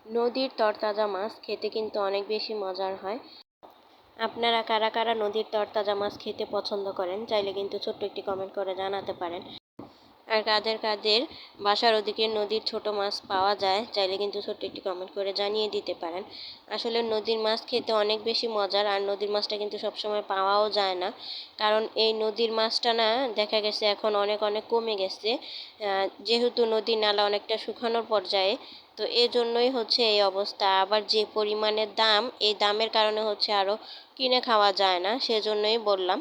নদীর তরতাজা মাছ খেতে কিন্তু অনেক বেশি মজার হয়। আপনারা কারা কারা নদীর তরতাজা মাছ খেতে পছন্দ করেন চাইলে কিন্তু ছোট্ট একটি কমেন্ট করে জানাতে পারেন। আর কাদের কাদের বাসার ওদিকে নদীর ছোট মাছ পাওয়া যায় চাইলে কিন্তু ছোট্ট একটি কমেন্ট করে জানিয়ে দিতে পারেন। আসলে নদীর মাছ খেতে অনেক বেশি মজার, আর নদীর মাছটা কিন্তু সবসময় পাওয়াও যায় না, কারণ এই নদীর মাছটা না দেখা গেছে এখন অনেক অনেক কমে গেছে, যেহেতু নদী নালা অনেকটা শুকানোর পর্যায়ে। তো এই জন্যই হচ্ছে এই অবস্থা। আবার যে পরিমাণের দাম, এই দামের কারণে হচ্ছে আরও কিনে খাওয়া যায় না, সেজন্যই বললাম।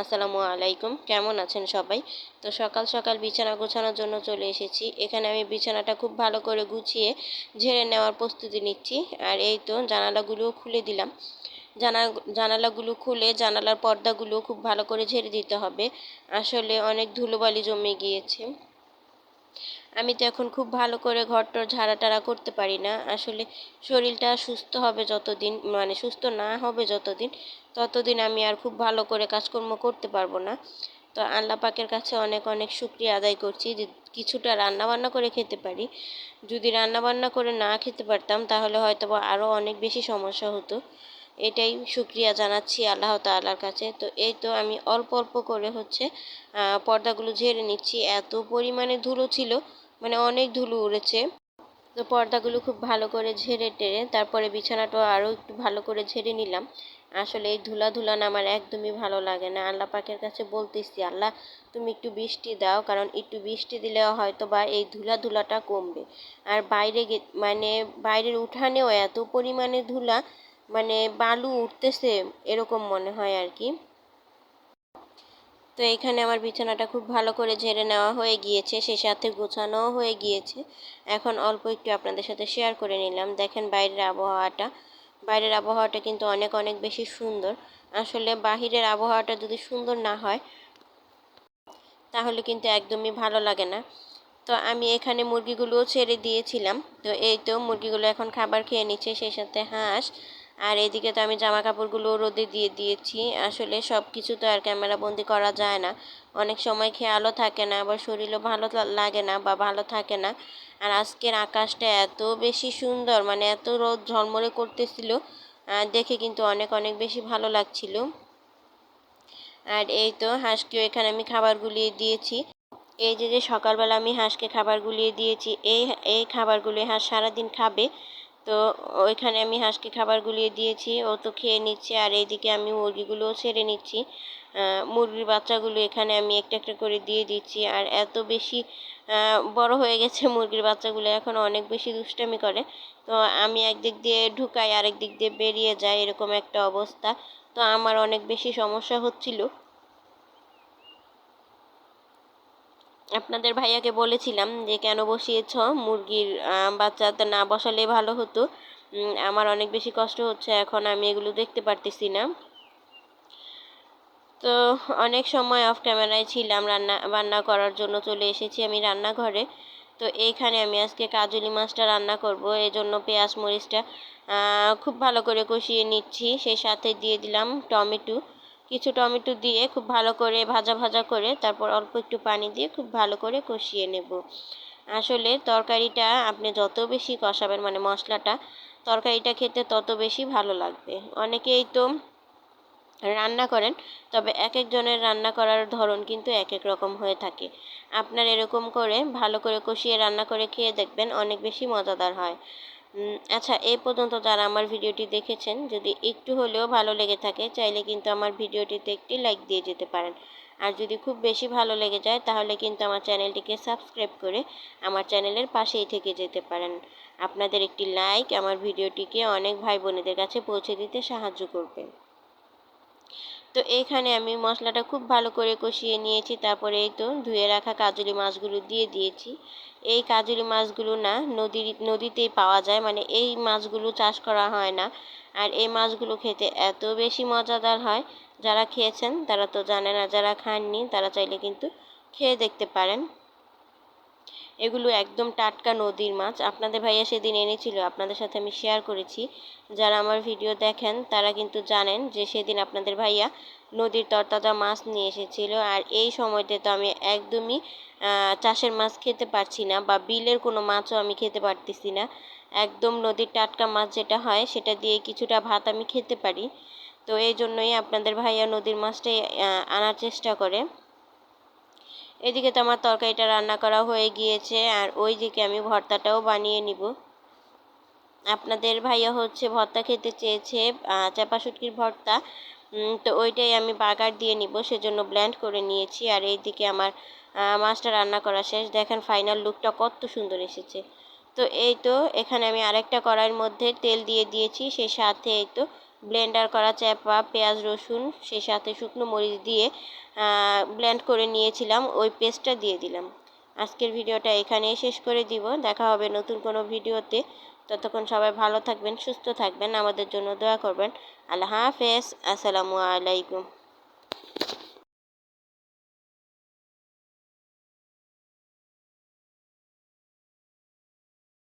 আসসালামু আলাইকুম, কেমন আছেন সবাই? তো সকাল সকাল বিছানা গোছানোর জন্য চলে এসেছি। এখানে আমি বিছানাটা খুব ভালো করে গুছিয়ে ঝেড়ে নেওয়ার প্রস্তুতি নিচ্ছি। আর এই তো জানালাগুলোও খুলে দিলাম। জানালাগুলো খুলে জানালার পর্দাগুলো খুব ভালো করে ঝেড়ে দিতে হবে। আসলে অনেক ধুলোবালি জমে গিয়েছে। আমি তো এখন খুব ভালো করে ঘরটর ঝাড়া-টাড়া করতে পারি না। আসলে শরীরটা সুস্থ হবে যতদিন, মানে সুস্থ না হবে যতদিন, ততদিন আমি আর খুব ভালো করে কাজকর্ম করতে পারবো না। তো আল্লাহ পাকের কাছে অনেক অনেক শুকরিয়া আদায় করছি যে কিছুটা রান্নাবান্না করে খেতে পারি। যদি রান্নাবান্না করে না খেতে পারতাম তাহলে হয়তো আরও অনেক বেশি সমস্যা হতো। এটাই শুকরিয়া জানাচ্ছি আল্লাহ তাআলার কাছে। তো এই তো আমি অল্প অল্প করে হচ্ছে পর্দাগুলো ঝেড়ে নিচ্ছি। এত পরিমাণে ধুলো ছিল, মানে অনেক ধুলো উড়েছে। তো পর্দাগুলো খুব ভালো করে ঝেড়ে টেরে তারপরে বিছানাটাও আরও একটু ভালো করে ঝেড়ে নিলাম। আসলে এই ধুলা ধুলা না আমার একদমই ভালো লাগে না। আল্লাহ পাকের কাছে বলতেছি, আল্লাহ তুমি একটু বৃষ্টি দাও, কারণ একটু বৃষ্টি দিলে হয়তো বা এই ধুলা ধুলাটা কমবে। আর বাইরে মানে বাইরের উঠানেও এত পরিমাণে ধুলা, মানে বালু উঠতেছে এরকম মনে হয় আর কি। তো এখানে আমার বিছানাটা খুব ভালো করে ঝেড়ে নেওয়া হয়ে গিয়েছে, সে সাথে গোছানোও হয়ে গিয়েছে। এখন অল্প একটু আপনাদের সাথে শেয়ার করে নিলাম। দেখেন বাইরের আবহাওয়াটা কিন্তু অনেক অনেক বেশি সুন্দর। আসলে বাহিরের আবহাওয়াটা যদি সুন্দর না হয় তাহলে কিন্তু একদমই ভালো লাগে না। তো আমি এখানে মুরগিগুলোও ছেড়ে দিয়েছিলাম। তো এই তো মুরগিগুলো এখন খাবার খেয়ে নিচ্ছে, সেই সাথে হাঁস। আর এদিকে তো আমি জামা কাপড়গুলো রোদে দিয়ে দিয়েছি। আসলে সব কিছু তো আর ক্যামেরা বন্দি করা যায় না, অনেক সময় খেয়ালও থাকে না, আবার শরীরও ভালো লাগে না বা ভালো থাকে না। আর আজকের আকাশটা এত বেশি সুন্দর, মানে এত রোদ ঝলমলে করতেছিল, দেখে কিন্তু অনেক অনেক বেশি ভালো লাগছিল। আর এই তো হাঁসকেও এখানে আমি খাবার গুলিয়ে দিয়েছি। এই যে সকালবেলা আমি হাঁসকে খাবার গুলিয়ে দিয়েছি, এই এই খাবারগুলো হাঁস সারাদিন খাবে। তো ওইখানে আমি হাঁসকে খাবার গুলিয়ে দিয়েছি, ও তো খেয়ে নিচ্ছে। আর এইদিকে আমি মুরগিগুলোও ছেড়ে নিচ্ছি। মুরগির বাচ্চাগুলো এখানে আমি একটা একটা করে দিয়ে দিচ্ছি। আর এত বেশি বড় হয়ে গেছে মুরগির বাচ্চাগুলো, এখন অনেক বেশি দুষ্টামি করে। তো আমি একদিক দিয়ে ঢুকাই, আরেক দিক দিয়ে বেরিয়ে যায়, এরকম একটা অবস্থা। তো আমার অনেক বেশি সমস্যা হচ্ছিল। আপনাদের ভাইয়াকে বলেছিলাম যে কেন বসিয়েছ মুরগির বাচ্চাতে, না বসালে ভালো হতো। আমার অনেক বেশি কষ্ট হচ্ছে, এখন আমি এগুলো দেখতে পারতেছি না। তো অনেক সময় অফ ক্যামেরায় ছিলাম, রান্না করার জন্য চলে এসেছি আমি রান্নাঘরে। তো এইখানে আমি আজকে কাজুলি মাছটা রান্না করব, এই জন্য পেঁয়াজ মরিচটা খুব ভালো করে কষিয়ে নিচ্ছি। সেই সাথে দিয়ে দিলাম টমেটো, কিছু টমেটো দিয়ে খুব ভালো করে ভাজা ভাজা করে তারপর অল্প একটু পানি দিয়ে খুব ভালো করে কষিয়ে নেব। আসলে তরকারিটা আপনি যত বেশি কষাবেন, মানে মশলাটা, তরকারিটা খেতে তত বেশি ভালো লাগবে। অনেকেই তো রান্না করেন, তবে এক একজনের রান্না করার ধরন কিন্তু এক এক রকম হয়ে থাকে। আপনার এরকম করে ভালো করে কষিয়ে রান্না করে খেয়ে দেখবেন, অনেক বেশি মজাদার হয়। আচ্ছা, এই পর্যন্ত যারা আমার ভিডিওটি দেখেছেন, যদি একটু হলেও ভালো লেগে থাকে চাইলে কিন্তু আমার ভিডিওটিতে একটি লাইক দিয়ে যেতে পারেন। আর যদি খুব বেশি ভালো লেগে যায় তাহলে কিন্তু আমার চ্যানেলটিকে সাবস্ক্রাইব করে আমার চ্যানেলের পাশেই থেকে যেতে পারেন। আপনাদের একটি লাইক আমার ভিডিওটিকে অনেক ভাই বোনেদের কাছে পৌঁছে দিতে সাহায্য করবে। তো এইখানে আমি মশলাটা খুব ভালো করে কষিয়ে নিয়েছি, তারপরে এই তো ধুয়ে রাখা কাজুলি মাছগুলো দিয়ে দিয়েছি। এই কাজুলি মাছগুলো না নদীতেই পাওয়া যায়, মানে এই মাছগুলো চাষ করা হয় না। আর এই মাছগুলো খেতে এত বেশি মজাদার হয়, যারা খেয়েছেন তারা তো জানেন, আর যারা খাননি তারা চাইলে কিন্তু খেয়ে দেখতে পারেন। এগুলো একদম টাটকা নদীর মাছ। আপনাদের ভাইয়া সেদিন এনেছিল, আপনাদের সাথে আমি শেয়ার করেছি। যারা আমার ভিডিও দেখেন তারা কিন্তু জানেন যে সেদিন আপনাদের ভাইয়া নদীর তরতাজা মাছ নিয়ে এসেছিল। আর এই সময়তে তো আমি একদমই চাষের মাছ খেতে পারছি না, বা বিলের কোনো মাছও আমি খেতে পারতেছি না। একদম নদীর টাটকা মাছ যেটা হয় সেটা দিয়ে কিছুটা ভাত আমি খেতে পারি। তো এই জন্যই আপনাদের ভাইয়া নদীর মাছটাই আনার চেষ্টা করে। এদিকে তো আমার তরকারিটা রান্না করা হয়ে গিয়েছে, আর ওইদিকে আমি ভর্তাটাও বানিয়ে নিব। আপনাদের ভাইয়া হচ্ছে ভর্তা খেতে চেয়েছে, চাপা শুটকির ভর্তা। তো ওইটাই আমি বাগার দিয়ে নিব, সেজন্য ব্লেন্ড করে নিয়েছি। আর এইদিকে আমার মাছটা রান্না করা শেষ। দেখেন ফাইনাল লুকটা কত সুন্দর এসেছে। তো এই তো এখানে আমি আরেকটা কড়াইয়ের মধ্যে তেল দিয়ে দিয়েছি, সেই সাথে এই তো ব্লেন্ডার করা চাপা পেঁয়াজ রসুন, সেই সাথে শুকনো মরিচ দিয়ে ব্লেন্ড করে নিয়েছিলাম, ওই পেস্টটা দিয়ে দিলাম। আজকের ভিডিওটা এখানেই শেষ করে দিব। দেখা হবে নতুন কোনো ভিডিওতে। ততক্ষণ সবাই ভালো থাকবেন, সুস্থ থাকবেন, আমাদের জন্য দোয়া করবেন। আল্লাহ হাফেজ, আসসালামু আলাইকুম।